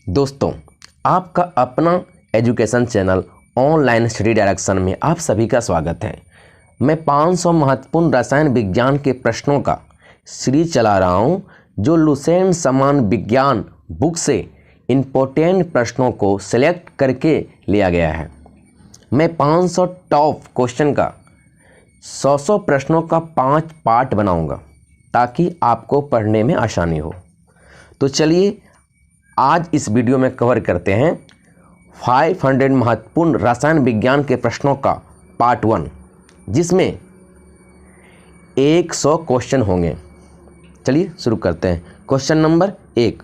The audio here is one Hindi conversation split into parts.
दोस्तों, आपका अपना education channel online study direction में आप सभी का स्वागत है। मैं 500 महत्वपूर्ण रसायन विज्ञान के प्रश्नों का सीरीज चला रहा हूं, जो लुसेंट समान विज्ञान बुक से इम्पोर्टेंट प्रश्नों को सिलेक्ट करके लिया गया है। मैं 500 टॉप क्वेश्चन का 100 प्रश्नों का 5 पार्ट बनाऊंगा ताकि आपको पढ़ने में आसानी हो। तो चलिए आज इस वीडियो में कवर करते हैं 500 महत्वपूर्ण रसायन विज्ञान के प्रश्नों का पार्ट 1, जिसमें 100 क्वेश्चन होंगे। चलिए शुरू करते हैं। क्वेश्चन नंबर 1,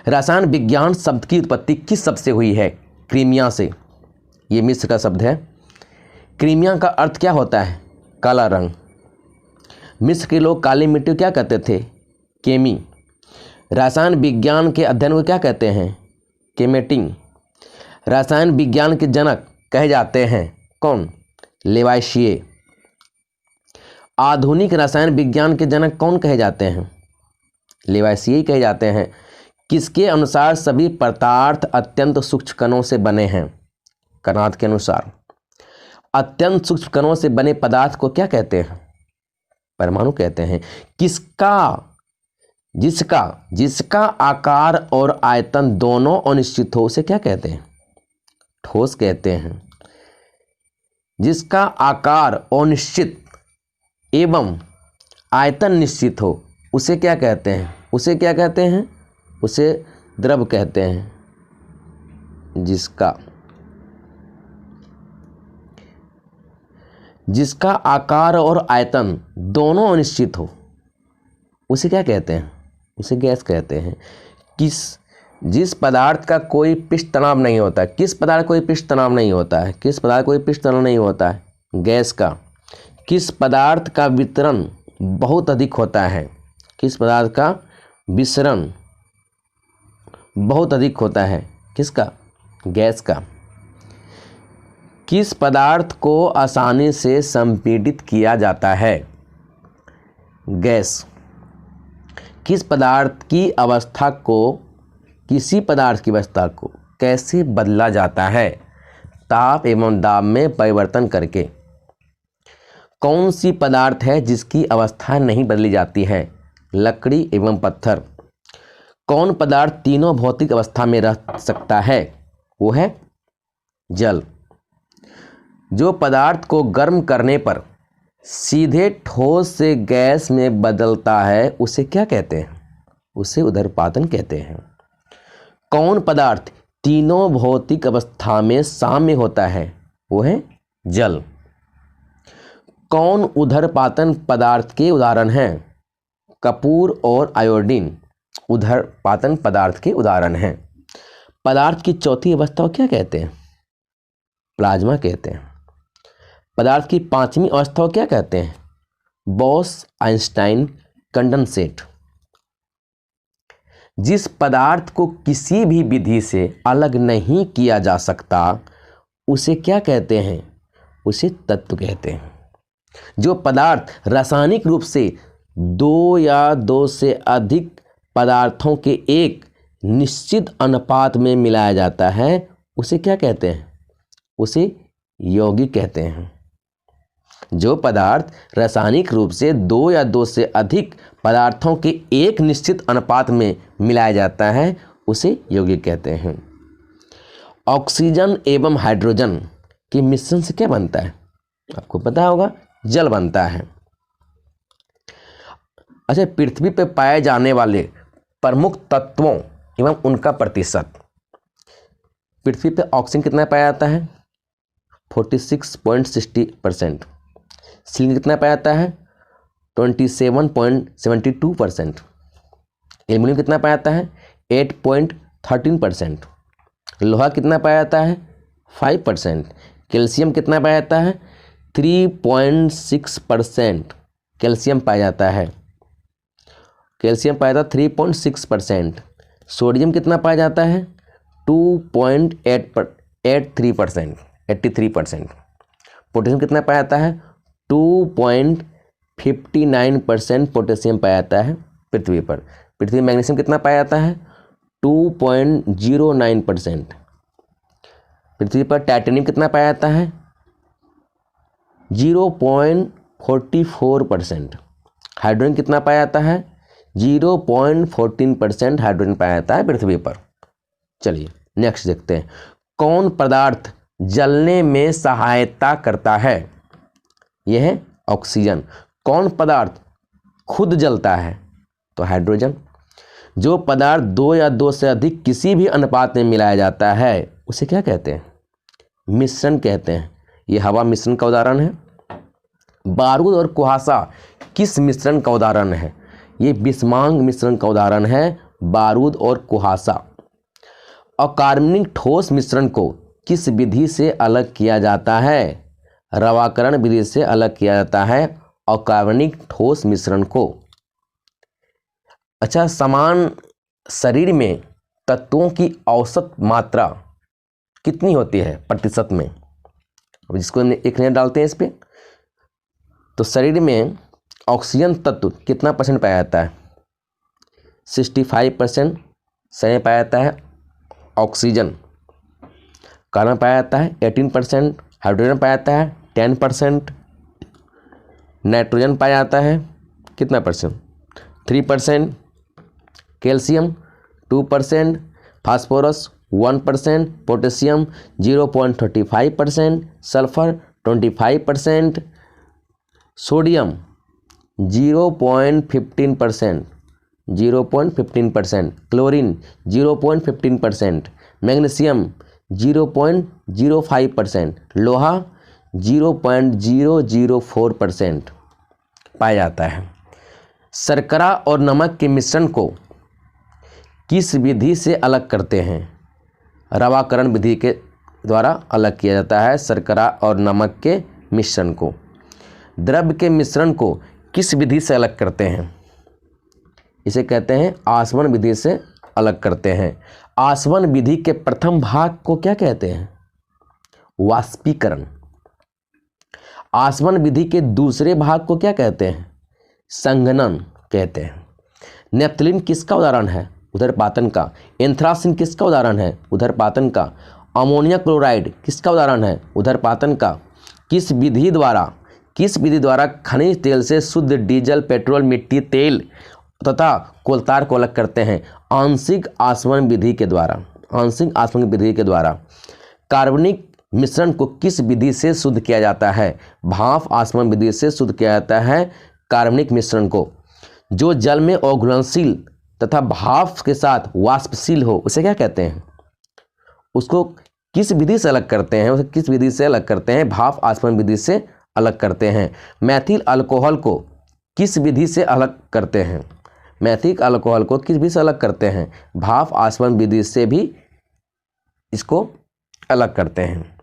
रसायन विज्ञान शब्द की उत्पत्ति किस शब्द से हुई है? क्रीमिया से। ये मिस्र का शब्द है। क्रीमिया का अर्थ क्या होता है? काला रंग। मिस्र के लोग काली मिट्टी को क्या कहते थे? केमी। रसायन विज्ञान के अध्ययन को क्या कहते हैं? केमेटिंग। रसायन विज्ञान के जनक कहे जाते हैं कौन? लेवाइशिए। आधुनिक रसायन विज्ञान के जनक कौन कहे जाते हैं? लेवाइशिए कहे जाते हैं। किसके अनुसार सभी पदार्थ अत्यंत सूक्ष्म कणों से बने हैं? कनात के अनुसार। अत्यंत सूक्ष्म कणों से बने पदार्थ को क्या कहते हैं? परमाणु कहते हैं। जिसका आकार और आयतन दोनों अनिश्चित हो उसे क्या कहते हैं? ठोस कहते हैं। जिसका आकार अनिश्चित एवं आयतन निश्चित हो उसे क्या कहते हैं? उसे द्रव कहते हैं। जिसका आकार और आयतन दोनों अनिश्चित हो उसे क्या कहते हैं? उसे गैस कहते हैं। जिस पदार्थ का कोई पृष्ठ तनाव नहीं होता है। किस पदार्थ कोई पृष्ठ तनाव नहीं होता है? गैस का। किस पदार्थ का वितरण बहुत अधिक होता है? विसरण बहुत अधिक होता है। किसका? गैस का। किस पदार्थ को आसानी से संपीड़ित किया जाता है? गैस। किसी पदार्थ की अवस्था को कैसे बदला जाता है? ताप एवं दाब में परिवर्तन करके। कौन सी पदार्थ है जिसकी अवस्था नहीं बदली जाती है? लकड़ी एवं पत्थर। कौन पदार्थ तीनों भौतिक अवस्था में रह सकता है? वो है जल। जो पदार्थ को गर्म करने पर सीधे ठोस से गैस में बदलता है उसे क्या कहते हैं? उसे ऊर्ध्वपातन कहते हैं। कौन पदार्थ तीनों भौतिक अवस्था में साम्य होता है? वो है जल। कौन ऊर्ध्वपातन पदार्थ के उदाहरण हैं? कपूर और आयोडीन ऊर्ध्वपातन पदार्थ के उदाहरण हैं। पदार्थ की चौथी अवस्था को क्या कहते हैं? प्लाज्मा कहते हैं। पदार्थ की 5वीं अवस्था को क्या कहते हैं? Boss-Einstein condensate. जिस पदार्थ को किसी भी विधि से अलग नहीं किया जा सकता उसे क्या कहते हैं? उसे तत्व कहते हैं। जो पदार्थ रासायनिक रूप से 2 या 2 से अधिक पदार्थों के एक निश्चित अनुपात में मिलाया जाता है उसे क्या कहते हैं? उसे यौगिक कहते हैं। जो पदार्थ रासायनिक रूप से 2 या 2 से अधिक पदार्थों के एक निश्चित अनुपात में मिलाया जाता है उसे यौगिक कहते हैं। ऑक्सीजन एवं हाइड्रोजन के मिश्रण से क्या बनता है? आपको पता होगा, जल बनता है। अच्छा, पृथ्वी पर पाए जाने वाले प्रमुख तत्वों एवं उनका प्रतिशत। पृथ्वी पर ऑक्सीजन कितना पाया जाता है? 46.60%। सिलिकॉन कितना पाया जाता है? 27.72%। एल्युमिनियम कितना पाया जाता है? 8.13%। लोहा कितना पाया जाता है? 5%। कैल्शियम कितना पाया जाता है? 3.6% कैल्शियम पाया जाता है। 3.6%। सोडियम कितना पाया जाता है? 2.83%। पोटेशियम कितना पाया जाता है? 2.59% पोटेशियम पाया जाता है पृथ्वी पर। पृथ्वी में मैग्नीशियम कितना पाया जाता है? 2.09%। पृथ्वी पर टाइटेनियम कितना पाया जाता है? 0.44%। हाइड्रोजन कितना पाया जाता है? 0.14% हाइड्रोजन पाया जाता है पृथ्वी पर। चलिए नेक्स्ट देखते हैं, कौन पदार्थ जलने में सहायता करता है? यह है ऑक्सीजन। कौन पदार्थ खुद जलता है? तो हाइड्रोजन। जो पदार्थ 2 या 2 से अधिक किसी भी अनुपात में मिलाया जाता है उसे क्या कहते हैं? मिश्रण कहते हैं। ये हवा मिश्रण का उदाहरण है। बारूद और कुहासा किस मिश्रण का उदाहरण है? ये विषमांग मिश्रण का उदाहरण है, बारूद और कुहासा। अकार्बनिक ठोस मिश्रण को किस विधि से अलग किया जाता है? रवाकरण विधि से अलग किया जाता है अकार्बनिक ठोस मिश्रण को। अच्छा, समान शरीर में तत्वों की औसत मात्रा कितनी होती है प्रतिशत में? अब जिसको एक नजर डालते हैं इस पे, तो शरीर में ऑक्सीजन तत्व कितना % पाया जाता है? 65% शरीर में पाया जाता है ऑक्सीजन। कार्बन पाया जाता है 18%, हाइड्रोजन पाया जाता है 10%, नाइट्रोजन पाया जाता है कितना %? 3%, calcium 2%, phosphorus 1%, potassium 0.35%, sulphur 25%, sodium 0.15%, chlorine 0.15%, magnesium 0.05%, लोहा 0.004% पाया जाता है। शर्करा और नमक के मिश्रण को किस विधि से अलग करते हैं? रवाकरण विधि के द्वारा अलग किया जाता है शर्करा और नमक के मिश्रण को। द्रव्य के मिश्रण को किस विधि से अलग करते हैं? इसे कहते हैं आसवन विधि से अलग करते हैं। आसवन विधि के प्रथम भाग को क्या कहते हैं? वाष्पीकरण। आसवन विधि के दूसरे भाग को क्या कहते हैं? संघनन कहते हैं। नेप्थलीन किसका उदाहरण है? उदरपातन का। एंथ्रासिन किसका उदाहरण है? उदरपातन का। अमोनिया क्लोराइड किसका उदाहरण है? उदरपातन का। किस विधि द्वारा खनिज तेल से शुद्ध डीजल, पेट्रोल, मिट्टी तेल तथा कोलतार को अलग करते हैं? आंशिक आसवन विधि के द्वारा। आंशिक आसवन विधि के द्वारा। कार्बनिक मिश्रण को किस विधि से शुद्ध किया जाता है? भाप आसवन विधि से शुद्ध किया जाता है कार्बनिक मिश्रण को। जो जल में अघुलनशील तथा भाप के साथ वाष्पशील हो उसे क्या कहते हैं? उसको किस विधि से अलग करते हैं? उसे किस विधि से अलग करते हैं? भाप आसवन विधि से अलग करते हैं। मैथिल अल्कोहल को किस विधि से अलग करते हैं? मैथिल अल्कोहल को किस विधि से अलग करते हैं? भाप आसवन विधि से भी इसको अलग करते हैं।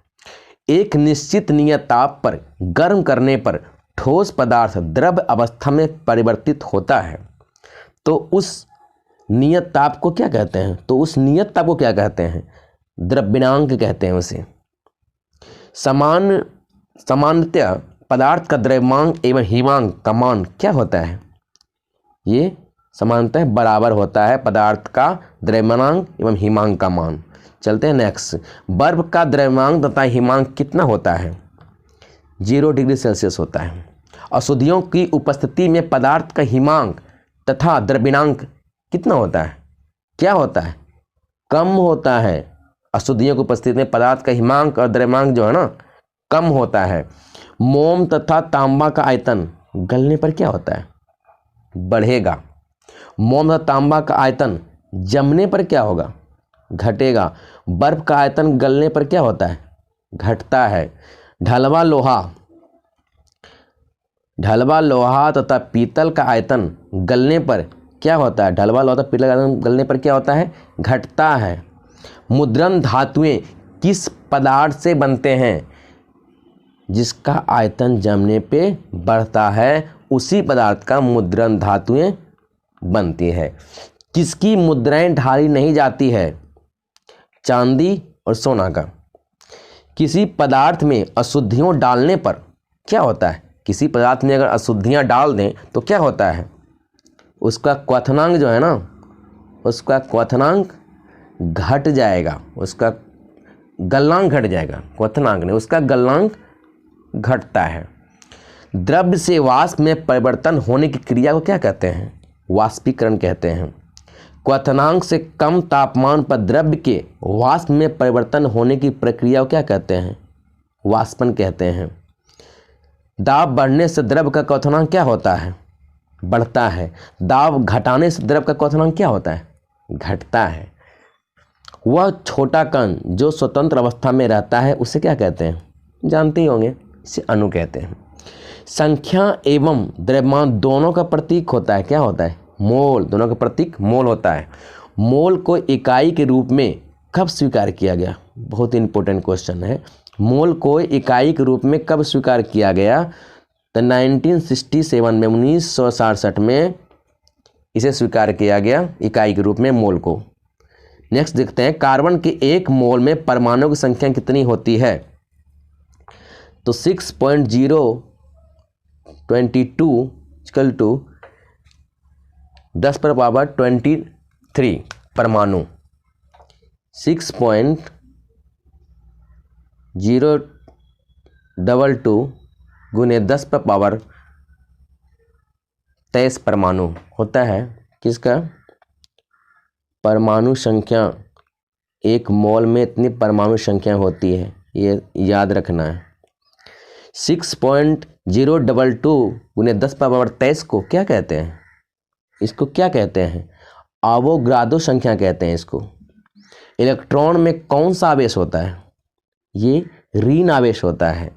एक निश्चित नियत ताप पर गर्म करने पर ठोस पदार्थ द्रव अवस्था में परिवर्तित होता है, तो उस नियत ताप को क्या कहते हैं? द्रव्यमांक कहते हैं उसे। सामान्यतः पदार्थ का द्रव्यमांक एवं हिमांक का मान क्या होता है? ये सामान्यतः बराबर होता है पदार्थ का द्रव्यमांक एवं हिमांक का मान। चलते हैं नेक्स्ट। बर्फ का द्रव्यमांक तथा हिमांक कितना होता है? 0 डिग्री सेल्सियस होता है। अशुद्धियों की उपस्थिति में पदार्थ का हिमांक तथा द्रव्यमांक कितना होता है? क्या होता है? कम होता है। अशुद्धियों की उपस्थिति में पदार्थ का हिमांक और द्रव्यमांक जो है ना, कम होता है। मोम तथा तांबा का आयतन गलने पर क्या होता है? बढ़ेगा। मोम तथा तांबा का आयतन जमने पर क्या होगा? घटेगा। बर्फ का आयतन गलने पर क्या होता है? घटता है। ढलवा लोहा तथा पीतल का आयतन गलने पर क्या होता है? ढलवा लोहा तथा पीतल का आयतन गलने पर क्या होता है? घटता है। मुद्रण धातुएं किस पदार्थ से बनते हैं? जिसका आयतन जमने पे बढ़ता है उसी पदार्थ का मुद्रण धातुएं बनती है। किसकी मुद्राएं ढाली नहीं जाती है? चांदी और सोना का। किसी पदार्थ में अशुद्धियों डालने पर क्या होता है? किसी पदार्थ में अगर अशुद्धियां डाल दें तो क्या होता है? उसका क्वथनांक जो है ना, उसका क्वथनांक घट जाएगा, उसका गलनांक घट जाएगा, क्वथनांक नहीं, उसका गलनांक घटता है। द्रव्य से वाष्प में परिवर्तन होने की क्रिया को क्या कहते हैं? वाष्पीकरण कहते हैं। क्वथनांक से कम तापमान पर द्रव्य के वाष्प में परिवर्तन होने की प्रक्रिया को क्या कहते हैं? वाष्पन कहते हैं। दाब बढ़ने से द्रव्य का क्वथनांक क्या होता है? बढ़ता है। दाब घटाने से द्रव्य का क्वथनांक क्या होता है? घटता है। वह छोटा कण जो स्वतंत्र अवस्था में रहता है उसे क्या कहते हैं? जानते ही होंगे, इसे अणु कहते हैं। संख्या एवं द्रव्यमान दोनों का प्रतीक होता है, क्या होता है? मोल। दोनों का प्रतीक मोल होता है। मोल को इकाई के रूप में कब स्वीकार किया गया? बहुत इंपॉर्टेंट क्वेश्चन है। मोल को इकाई के रूप में कब स्वीकार किया गया? तो 1967 में, 1967 में इसे स्वीकार किया गया इकाई के रूप में मोल को। नेक्स्ट देखते हैं, कार्बन के एक मोल में परमाणु की संख्या कितनी होती है? तो 6.022 इक्वल टू 10⁻23 परमाणु। 6.022 गुने 10⁻23 परमाणु होता है। किसका? परमाणु संख्या, एक मोल में इतनी परमाणु संख्या होती है, ये याद रखना है। 6.022 गुने 10⁻23 को क्या कहते हैं? इसको क्या कहते हैं? आवोगाद्रो संख्या कहते हैं इसको। इलेक्ट्रॉन में कौन सा आवेश होता है? ये ऋण आवेश होता है।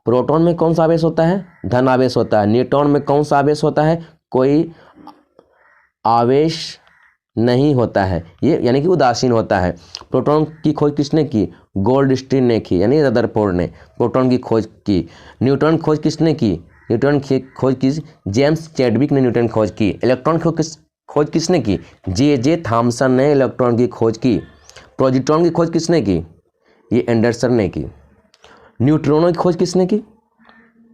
प्रोटॉन में कौन सा आवेश होता है? धन आवेश होता है। न्यूट्रॉन में कौन सा आवेश होता है? कोई आवेश नहीं होता है, ये यानी कि उदासीन होता है। प्रोटॉन की खोज किसने की? गोल्डस्टीन ने की, यानी रदरफोर्ड ने प्रोटॉन की खोज की। न्यूट्रॉन खोज किसने की? न्यूट्रॉन की खोज की जेम्स चैडविक ने न्यूट्रॉन खोज की। इलेक्ट्रॉन खोज किसने की? जे थॉमसन ने इलेक्ट्रॉन की खोज की। पॉजिट्रॉन की खोज किसने की? ये एंडरसन ने की। न्यूट्रॉनों की खोज किसने की?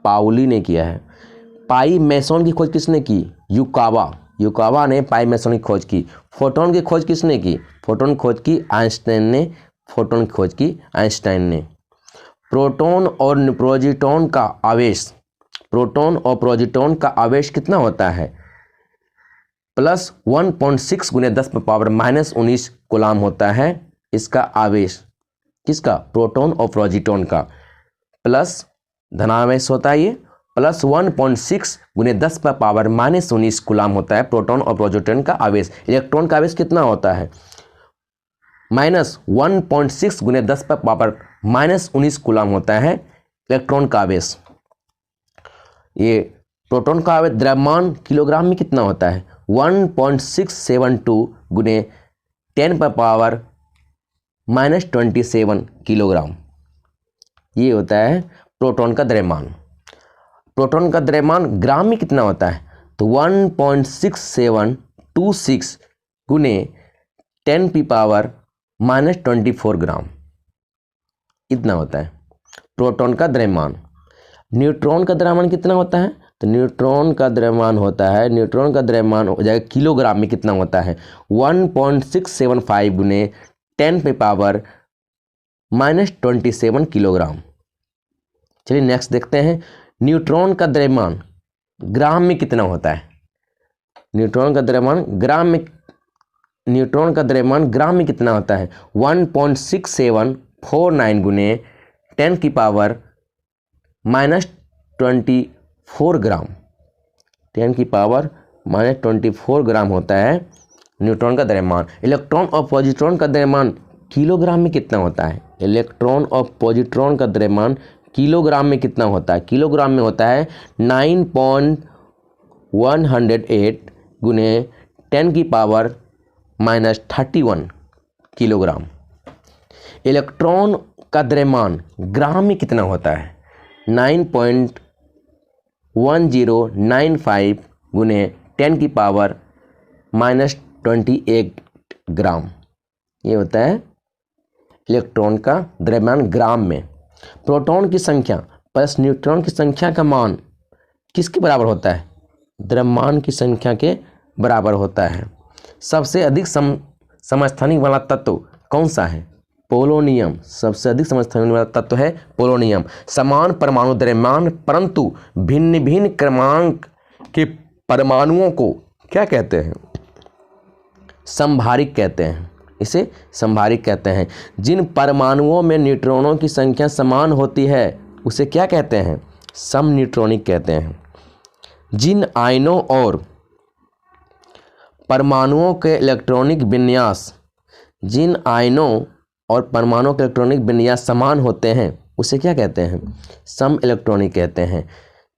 पाउली ने किया है। पाई मैसन की खोज किसने की? युकावा ने पाई मैसन की खोज की। फोटोन की खोज किसने की? फोटोन खोज की आइंस्टाइन ने। फोटोन की खोज की आइंस्टाइन ने। प्रोटॉन और प्रोजिट्रॉन का आवेश, प्रोटॉन और प्रोजिट्रॉन का आवेश कितना होता है? प्लस 1.6 गुने 10⁻⁻19 कूलाम होता है इसका आवेश। किसका? प्रोटॉन और प्रोजिट्रॉन का। प्लस धनावेश होता है ये, प्लस 1.6 गुने 10⁻⁻19 कूलाम होता है प्रोटॉन और प्रोजिट्रॉन का आवेश। इलेक्ट्रॉन का आवेश कितना होता है? माइनस 1.6 गुने 10⁻⁻19 कूलाम होता है इलेक्ट्रॉन का आवेश। ये प्रोटॉन का आवेश द्रव्यमान किलोग्राम में कितना होता है? 1.672 गुने 10⁻⁻27 किलोग्राम, ये होता है प्रोटॉन का द्रव्यमान। प्रोटॉन का द्रव्यमान ग्राम में कितना होता है? तो 1.6726 गुने 10⁻⁻24 ग्राम, इतना होता है प्रोटॉन का द्रव्यमान। न्यूट्रॉन का द्रव्यमान कितना होता है? तो न्यूट्रॉन का द्रव्यमान होता है, न्यूट्रॉन का द्रव्यमान हो जाएगा किलोग्राम में कितना होता है? 1.675 गुने 10⁻⁻27 किलोग्राम। चलिए नेक्स्ट देखते हैं, न्यूट्रॉन का द्रव्यमान ग्राम में कितना होता है? न्यूट्रॉन का द्रव्यमान ग्राम में, न्यूट्रॉन का द्रव्यमान ग्राम में कितना होता है? 1.6749 गुने 10⁻⁻24 ग्राम, 10⁻⁻24 ग्राम होता है न्यूट्रॉन का द्रव्यमान। इलेक्ट्रॉन और पॉजिट्रॉन का द्रव्यमान किलोग्राम में कितना होता है? इलेक्ट्रॉन और पॉजिट्रॉन का द्रव्यमान किलोग्राम में कितना होता है? किलोग्राम में होता है 9.108 गुने 10⁻⁻31 किलोग्राम। इलेक्ट्रॉन का द्रव्यमान ग्राम में कितना होता है? 9.1095 गुने 10⁻⁻28 ग्राम, ये होता है इलेक्ट्रॉन का द्रव्यमान ग्राम में। प्रोटॉन की संख्या प्लस न्यूट्रॉन की संख्या का मान किसके बराबर होता है? द्रव्यमान की संख्या के बराबर होता है। सबसे अधिक समस्थानिक वाला तत्व कौन सा है? पोलोनियम। सबसे अधिक समस्थानिक होने वाला तत्व है पोलोनियम। समान परमाणु द्रव्यमान परंतु भिन्न भिन्न क्रमांक के परमाणुओं को क्या कहते हैं? समभारिक कहते हैं। इसे समभारिक कहते हैं। जिन परमाणुओं में न्यूट्रॉनों की संख्या समान होती है उसे क्या कहते हैं? समन्यूट्रॉनिक कहते हैं। जिन आयनों और परमाणुओं के इलेक्ट्रॉनिक विन्यास समान होते हैं उसे क्या कहते हैं? सम इलेक्ट्रॉनिक कहते हैं।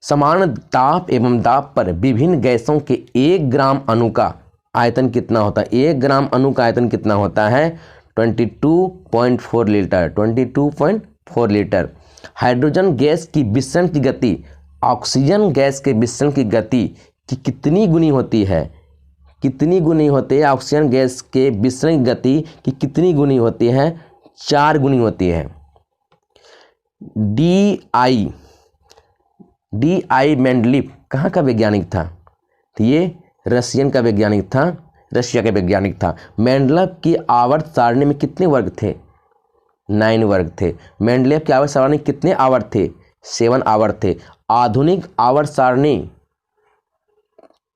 समान ताप एवं दाब पर विभिन्न गैसों के 1 ग्राम अणु का आयतन कितना होता है? 1 ग्राम अणु का आयतन कितना होता है? 22.4 लीटर। 22.4 लीटर। हाइड्रोजन गैस की विसरण की गति ऑक्सीजन गैस के विसरण की गति की कितनी गुनी होती है? कितनी गुनी होती है? ऑक्सीजन गैस के विसरण की गति की कितनी गुनी होती है? 4 गुनी होती है। डी.आई. मेंडलीव कहाँ का वैज्ञानिक था? तो ये रशिया का वैज्ञानिक था। मेंडलीव की आवर्त सारणी में कितने वर्ग थे? 9 वर्ग थे। मेंडलीव की आवर्त सारणी कितने आवर्त थे? 7 आवर्त थे। आधुनिक आवर्त सारणी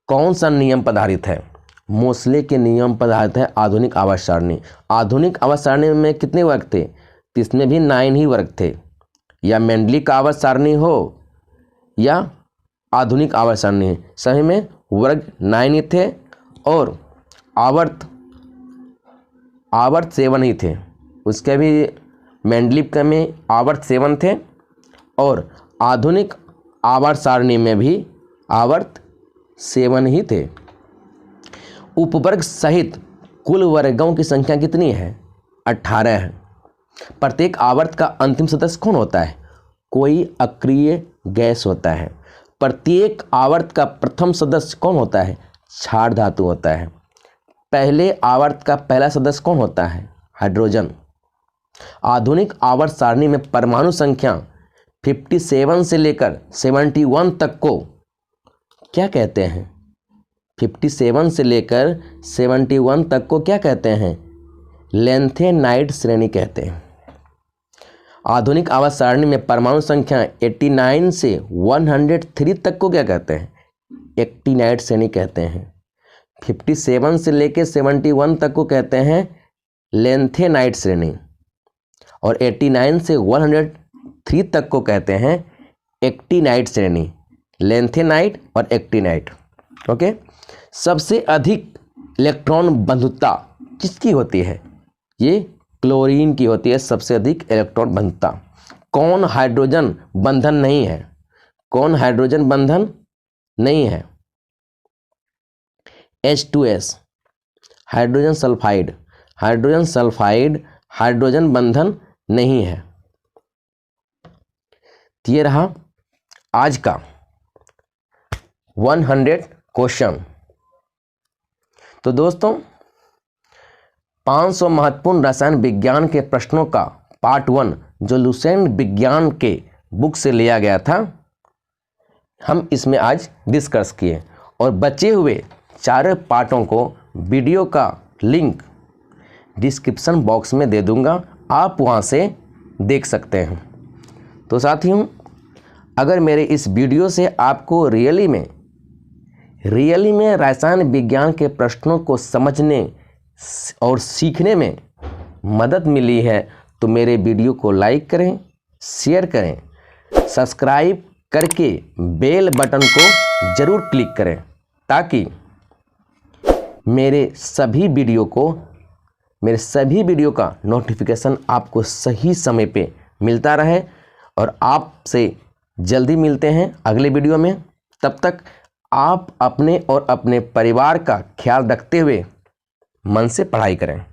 कौन सा नियम पर आधारित है? मोसले के नियम पर आधारित है आधुनिक आवर्त सारणी। आधुनिक आवर्त सारणी में कितने वर्ग थे? तो इसमें भी 9 ही वर्ग थे। या मेंडलीव का आवर्त सारणी हो या आधुनिक आवर्त सारणी, सभी में वर्ग 9 ही थे और आवर्त 7 ही थे। उसके भी मेंडलीव का में आवर्त 7 थे और आधुनिक आवर्त सारणी में भी आवर्त 7 ही थे। उपवर्ग सहित कुल वर्गों की संख्या कितनी है? 18 है। प्रत्येक आवर्त का अंतिम सदस्य कौन होता है? कोई अक्रिय गैस होता है। प्रत्येक आवर्त का प्रथम सदस्य कौन होता है? क्षार धातु होता है। पहले आवर्त का पहला सदस्य कौन होता है? हाइड्रोजन। आधुनिक आवर्त सारणी में परमाणु संख्या 57 से लेकर 71 तक को क्या कहते हैं? 57 से लेकर 71 तक को क्या कहते हैं? लेंथेनाइड श्रेणी कहते हैं। आधुनिक आवर्त सारणी में परमाणु संख्या 89 से 103 तक को क्या कहते हैं? एक्टिनाइड श्रेणी कहते हैं। 57 से लेकर 71 तक को कहते हैं लेंथेनाइड श्रेणी और 89 से 103 तक को कहते हैं एक्टिनाइड श्रेणी। लेंथेनाइड और एक्टिनाइड। ओके। सबसे अधिक इलेक्ट्रॉन बंधुता किसकी होती है? ये क्लोरीन की होती है सबसे अधिक इलेक्ट्रॉन बंधुता। कौन हाइड्रोजन बंधन नहीं है? कौन हाइड्रोजन बंधन नहीं है? H2S hydrogen sulphide. Hydrogen sulphide hydrogen बंधन नहीं है। तो ये रहा आज का 100 क्वेश्चन। तो दोस्तों 500 महत्वपूर्ण रसायन विज्ञान के प्रश्नों का पार्ट 1 जो लुसेंट विज्ञान के बुक से लिया गया था हम इसमें आज डिस्कस किए और बचे हुए 4 पार्टों को वीडियो का लिंक डिस्क्रिप्शन बॉक्स में दे दूंगा, आप वहां से देख सकते हैं। तो साथियों अगर मेरे इस वीडियो से आपको रियली में रसायन विज्ञान के प्रश्नों को समझने और सीखने में मदद मिली है तो मेरे वीडियो को लाइक करें, शेयर करें, सब्सक्राइब करके बेल बटन को ज़रूर क्लिक करें ताकि मेरे सभी वीडियो का नोटिफिकेशन आपको सही समय पे मिलता रहे। और आपसे जल्दी मिलते हैं अगले वीडियो में। तब तक आप अपने और अपने परिवार का ख्याल रखते हुए मन से पढ़ाई करें।